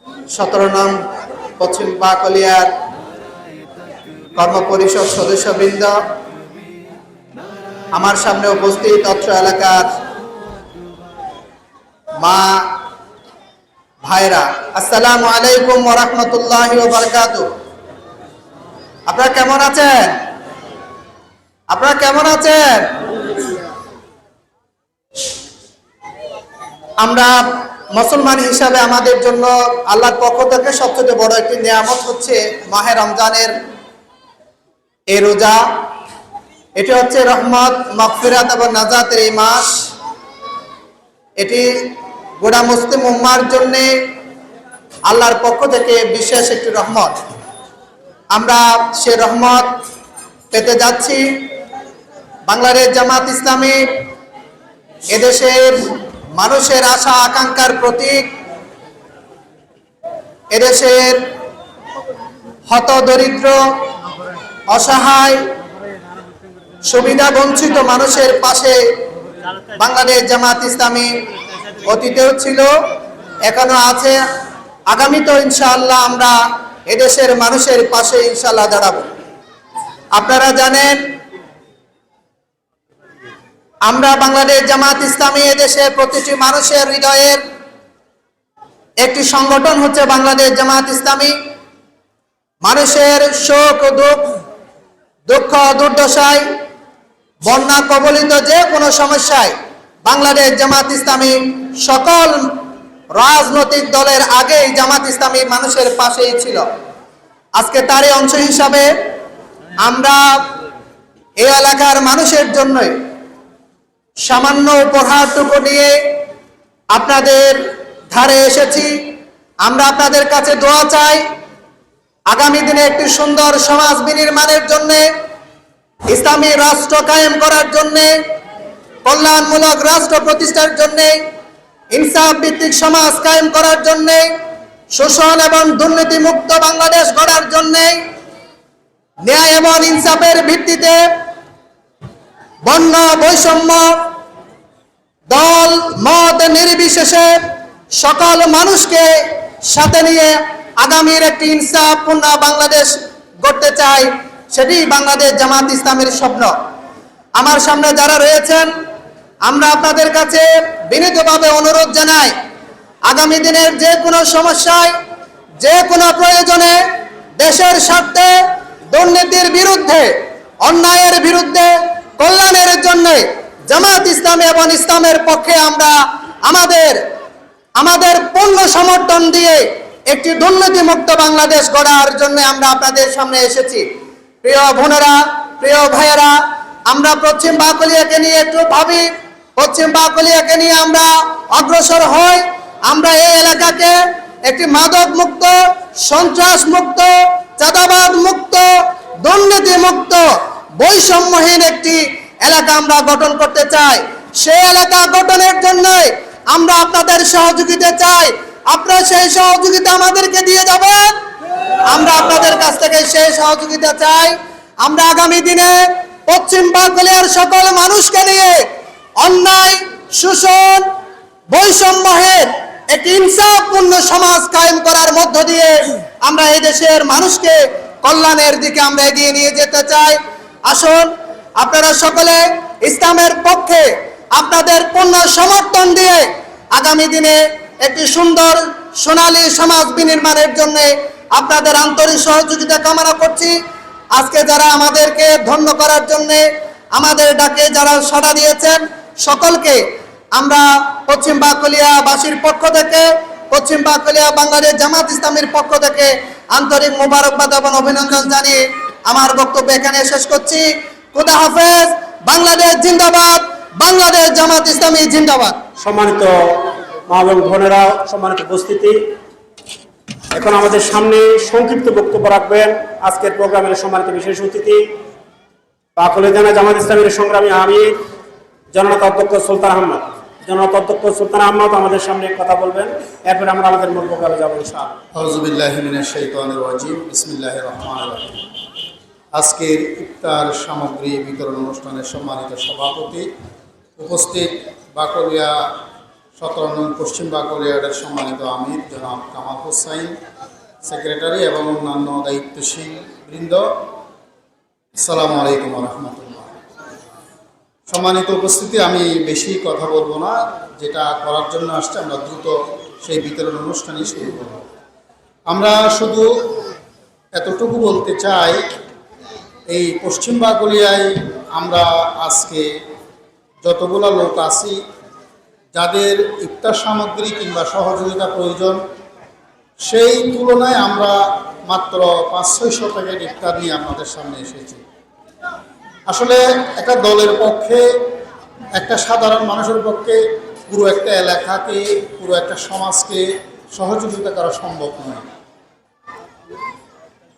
17 নং পশ্চিম বাকলিয়ার কর্মপরিষদ সদস্যবৃন্দ, আমার সামনে উপস্থিত অত্র এলাকার মা ভাইরা, আসসালামু আলাইকুম ওয়া রাহমাতুল্লাহি ওয়া বারাকাতুহু। আপনারা কেমন আছেন? আপনারা কেমন আছেন? আমরা মুসলমান হিসাবে আমাদের জন্য আল্লাহর পক্ষ থেকে সবচেয়ে বড় একটি নিয়ামত হচ্ছে মাহে রমজানের এই রোজা। এটি হচ্ছে রহমত, মাগফিরাত এবং নাজাতের এই মাস। এটি গোটা মুসলিম উম্মার জন্য আল্লাহর পক্ষ থেকে বিশেষ একটি রহমত। আমরা সে রহমত পেতে যাচ্ছি। বাংলাদেশ জামাত ইসলামী এদেশের মানুষের আশা আকাঙ্ক্ষার প্রতীক। এদেশের হতদরিদ্র, অসহায়, সুবিধা বঞ্চিত মানুষের পাশে বাংলাদেশ জামাত ইসলামী অতীতেও ছিল, এখনো আছে, আগামীতেও ইনশাআল্লাহ আমরা এদেশের মানুষের পাশে ইনশাআল্লাহ দাঁড়াবো। আপনারা জানেন আমরা বাংলাদেশ জামাত ইসলামী এদেশের প্রতিটি মানুষের হৃদয়ের একটি সংগঠন হচ্ছে বাংলাদেশ জামাত ইসলামী। মানুষের শোক ও দুঃখ দুর্দশায়, বন্যা কবলিত যে কোনো সমস্যায় বাংলাদেশ জামাত ইসলামী সকল রাজনৈতিক দলের আগেই জামাত ইসলামী মানুষের পাশেই ছিল। আজকে তারই অংশ হিসাবে আমরা এই এলাকার মানুষের জন্যই সামান্য উপহারটুকু নিয়ে আপনাদের ধারে এসেছি। আমরা আপনাদের কাছে দোয়া চাই, আগামী দিনে একটি সুন্দর সমাজ বিনির্মাণের জন্য, ইসলামী রাষ্ট্র কায়েম করার জন্য, কল্যাণমূলক রাষ্ট্র প্রতিষ্ঠার জন্য, ইনসাফ ভিত্তিক সমাজ কায়েম করার জন্য, শোষণ এবং দুর্নীতি মুক্ত বাংলাদেশ গড়ার জন্য, ন্যায় এবং ইনসাফের ভিত্তিতে বর্ণ বৈষম্য, দল মত নির্বিশেষে সকল মানুষকে সাথে নিয়ে আগামীর একটি ইনসাফপূর্ণ বাংলাদেশ গড়তে চাই। সেটি বাংলাদেশ জামাত ইসলামের স্বপ্ন। আমার সামনে যারা রয়েছেন, আমরা আপনাদের কাছে বিনীতভাবে অনুরোধ জানাই, আগামী দিনের যে কোনো সমস্যায়, যে কোনো প্রয়োজনে, দেশের স্বার্থে, দুর্নীতির বিরুদ্ধে, অন্যায়ের বিরুদ্ধে, কল্যাণের জন্য জামাত ইসলামী এবং ইসলামের পক্ষে আমরা আমাদের পূর্ণ সমর্থন দিয়ে একটি দুর্নীতিমুক্ত বাংলাদেশ গড়ার জন্য আমরা আপনাদের সামনে এসেছি। প্রিয় বোনেরা, প্রিয় ভাইয়েরা, আমরা পশ্চিম বাকলিয়াকে নিয়ে একটু ভাবি, পশ্চিম বাকলিয়াকে নিয়ে আমরা অগ্রসর হই। আমরা এই এলাকাকে একটি মাদক মুক্ত, সন্ত্রাস মুক্ত, চাঁদাবাদ মুক্ত, দুর্নীতি মুক্ত, বৈষম্যহীন একটি এলাকা আমরা গঠন করতে চাই। সেই এলাকা গঠনের জন্যই আমরা আপনাদের সহযোগিতা চাই। আপনারা সেই সহযোগিতা আমাদেরকে দিয়ে যাবেন। আমরা আপনাদের কাছ থেকে সেই সহযোগিতা চাই। আমরা আগামী দিনে পশ্চিম বাকলিয়ার সকল মানুষকে নিয়ে অন্যায়, শোষণ, বৈষম্যহীন একটি ইনসাফপূর্ণ সমাজ কায়েম করার মধ্য দিয়ে আমরা এই দেশের মানুষকে কল্যাণের দিকে আমরা এগিয়ে নিয়ে যেতে চাই। আসুন আপনারা সকলে ইসলামের পক্ষে আপনাদের পূর্ণ সমর্থন দিয়ে আগামী দিনে একটি সুন্দর সোনালী সমাজ বিনির্মাণের জন্য আপনাদের আন্তরিক সহযোগিতা কামনা করছি। আজকে যারা আমাদেরকে ধন্য করার জন্য, আমাদের ডাকে যারা সাড়া দিয়েছেন, সকলকে আমরা পশ্চিম বাকলিয়াবাসীর পক্ষ থেকে, পশ্চিম বাকলিয়া বাংলাদেশ জামাত ইসলামীর পক্ষ থেকে আন্তরিক মোবারকবাদ এবং অভিনন্দন জানিয়ে আমার বক্তব্য এখানে শেষ করছি। খোদা হাফেজ। বাংলাদেশ জিন্দাবাদ, বাংলাদেশ জামাত ইসলামী জিন্দাবাদ। সম্মানিত মা এবং বোনেরা, সম্মানিত উপস্থিতি, এখন আমাদের সামনে সংক্ষিপ্ত বক্তব্য রাখবেন আজকের প্রোগ্রামের সম্মানিত বিশেষ অতিথি, বাকলিয়া থানা জামাত ইসলামীর সংগ্রামী আমির জননেতা অধ্যক্ষ সুলতান আহমদ। জননেতা অধ্যক্ষ সুলতান আহমদ আমাদের সামনে কথা বলবেন। এরপরে আমরা আমাদের মূল প্রোগ্রামে যাবো ইনশাআল্লাহ। আউযু বিল্লাহি মিনাশ শাইতানির রাজিম। বিসমিল্লাহির রহমানির রহিম। আজকের ইফতার সামগ্রী বিতরণ অনুষ্ঠানের সম্মানিত সভাপতি, উপস্থিত বাকলিয়া 17 নং পশ্চিম বাকলিয়াড়ের সম্মানিত আমির জনাব কামাল হোসাইন, সেক্রেটারি এবং অন্যান্য দায়িত্বশীল বৃন্দ, আসসালামু আলাইকুম রহমতুল্লাহ। সম্মানিত উপস্থিতি, আমি বেশি কথা বলবো না, যেটা করার জন্য আসছে আমরা দ্রুত সেই বিতরণ অনুষ্ঠানই শুরু করব। আমরা শুধু এতটুকু বলতে চাই, এই পশ্চিম বাকলিয়ায় আমরা আজকে যতগুলো লোক আছি, যাদের ইফতার সামগ্রী কিংবা সহযোগিতা প্রয়োজন, সেই তুলনায় আমরা মাত্র 500-600 প্যাকেট ইফতার নিয়ে আপনাদের সামনে এসেছি। আসলে একটা দলের পক্ষে, একটা সাধারণ মানুষের পক্ষে পুরো একটা এলাকাকে, পুরো একটা সমাজকে সহযোগিতা করা সম্ভব নয়।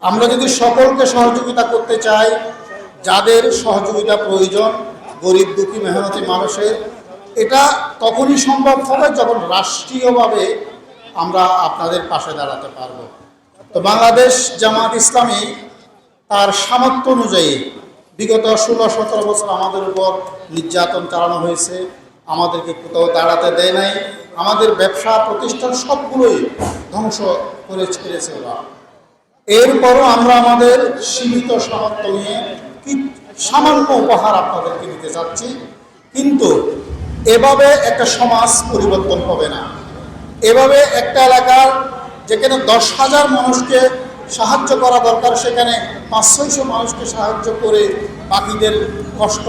আমরা যদি সকলকে সহযোগিতা করতে চাই, যাদের সহযোগিতা প্রয়োজন, গরিব দুঃখী মেহনতি মানুষের, এটা তখনই সম্ভব হবে যখন রাষ্ট্রীয়ভাবে আমরা আপনাদের পাশে দাঁড়াতে পারব। তো বাংলাদেশ জামাত ইসলামী তার সামর্থ্য অনুযায়ী বিগত 16-17 বছর আমাদের উপর নির্যাতন চালানো হয়েছে, আমাদেরকে কোথাও দাঁড়াতে দেয় নাই, আমাদের ব্যবসা প্রতিষ্ঠান সবগুলোই ধ্বংস করে ছেড়েছে ওরা। এরপরও আমরা আমাদের সীমিত সামর্থ্য নিয়ে সামান্য উপহার আপনাদেরকে দিতে চাচ্ছি। কিন্তু এভাবে একটা সমাজ পরিবর্তন হবে না। এভাবে একটা এলাকার যেখানে 10,000 মানুষকে সাহায্য করা দরকার, সেখানে 500-600 মানুষকে সাহায্য করে বাকিদের কষ্ট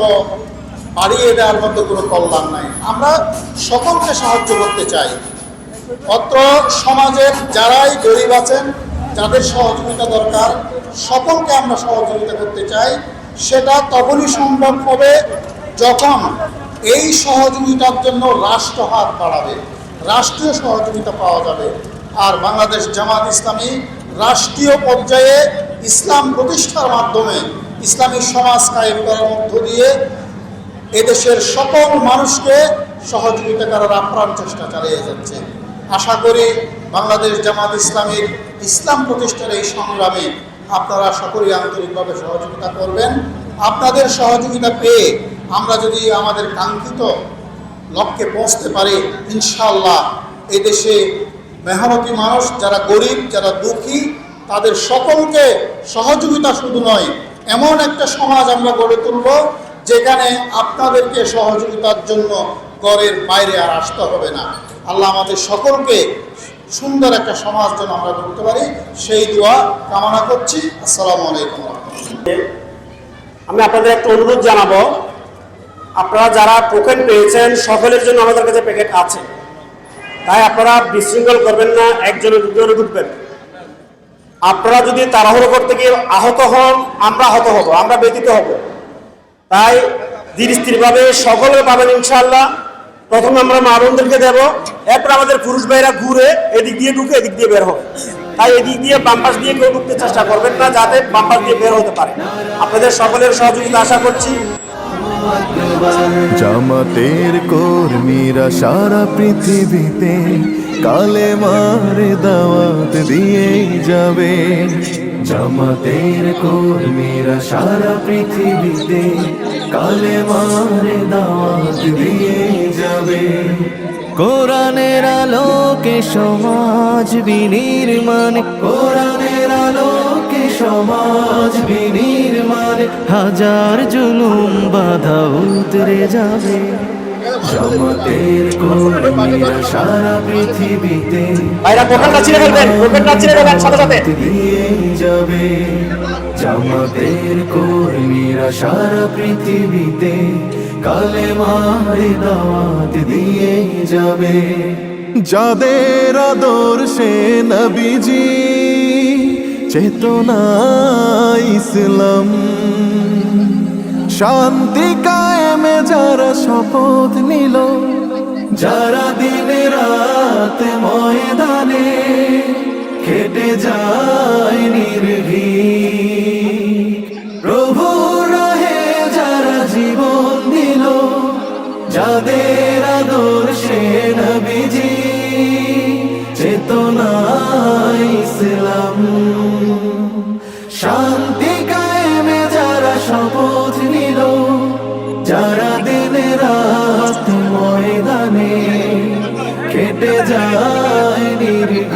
বাড়িয়ে দেওয়ার মতো কোনো কল্যাণ নাই। আমরা সকলকে সাহায্য করতে চাই। অত্র সমাজের যারাই গরিব আছেন, যাদের সহযোগিতা দরকার, সকলকে আমরা সহযোগিতা করতে চাই। সেটা তখনই সম্ভব হবে যখন এই সহযোগিতার জন্য রাষ্ট্র হাত বাড়াবে, রাষ্ট্রীয় সহযোগিতা পাওয়া যাবে। আর বাংলাদেশ জামাত ইসলামী রাষ্ট্রীয় পর্যায়ে ইসলাম প্রতিষ্ঠার মাধ্যমে ইসলামী সমাজ কায়েম করার মধ্য দিয়ে এদেশের সকল মানুষকে সহযোগিতা করার আপ্রাণ চেষ্টা চালিয়ে যাচ্ছে। আশা করি বাংলাদেশ জামাত ইসলামীর ইসলাম প্রতিষ্ঠার এই সংগ্রামে আপনারা সকলেই আন্তরিকভাবে সহযোগিতা করবেন। আপনাদের সহযোগিতা পেয়ে আমরা যদি আমাদের কাঙ্ক্ষিত লক্ষ্যে পৌঁছতে পারি, ইনশাআল্লাহ এদেশে মেহনতি মানুষ, যারা গরিব, যারা দুঃখী, তাদের সকলকে সহযোগিতা শুধু নয়, এমন একটা সমাজ আমরা গড়ে তুলব যেখানে আপনাদেরকে সহযোগিতার জন্য ঘরের বাইরে আর আসতে হবে না। আল্লাহ আমাদের সকলকে সুন্দর একটা সমাজ যেন আমরা করতে পারি, সেই দোয়া কামনা করছি। আসসালামু আলাইকুম। আমি আপনাদের একটা অনুরোধ জানাবো, আপনারা যারা টোকেন পেয়েছেন সকলের জন্য আমাদের কাছে প্যাকেট আছে, তাই আপনারা বিশৃঙ্খল করবেন না, একজনের দুজনে ঢুকবেন। আপনারা যদি তাড়াহুড়ো করতে গিয়ে আহত হন, আমরা আহত হব, আমরা ব্যতীত হব। তাই ধীর স্থিরভাবে সকলে পাবেন ইনশাআল্লাহ। প্রথমে আমরা মা বোনদেরকে দেবো, এরপর আমাদের পুরুষ ভাইরা ঘুরে এদিক দিয়ে ঢুকে এদিক দিয়ে বের হবে। তাই এদিক দিয়ে বাম পাশ দিয়ে কেউ ঢুকতে চেষ্টা করবেন না, যাতে বাম পাশ দিয়ে বের হতে পারে। আপনাদের সকলের সহযোগিতা আশা করছি। জামাতের কর্মীরা সারা পৃথিবীতে কালেমার দাওয়াত দিয়ে যাবে। জামাতের কর্মীরা সারা পৃথিবীতে কালেমার দাওয়াত দিয়ে যাবে। কোরআনের আলোকে সমাজ বিনির্মাণ, কোরআনের আলোকে সমাজ বিনির্মাণ, হাজার জুলুম বাধা উতরে যাবে। জামাতের কর্মীরা সারা পৃথিবীতে দিয়ে যাবে। জামাতের কর্মীরা সারা পৃথিবীতে কালেমার দাওয়াত দিয়ে যাবে। যাদের আদর্শে নবীজি চেতনা ইসলাম, শান্তি কায়েমে যারা শপথ নিল, যারা দিনে রাত ময়দানে খেটে যায় নির্ভীক, প্রভু রাহে যারা জীবন দিল, যাদের আদর্শে নবীজি চেতনা ইসলাম, শান্তি কায়েমে যারা শপথ নিল, যারা দিনে রাত ময়দানে যায় নির্ভীক।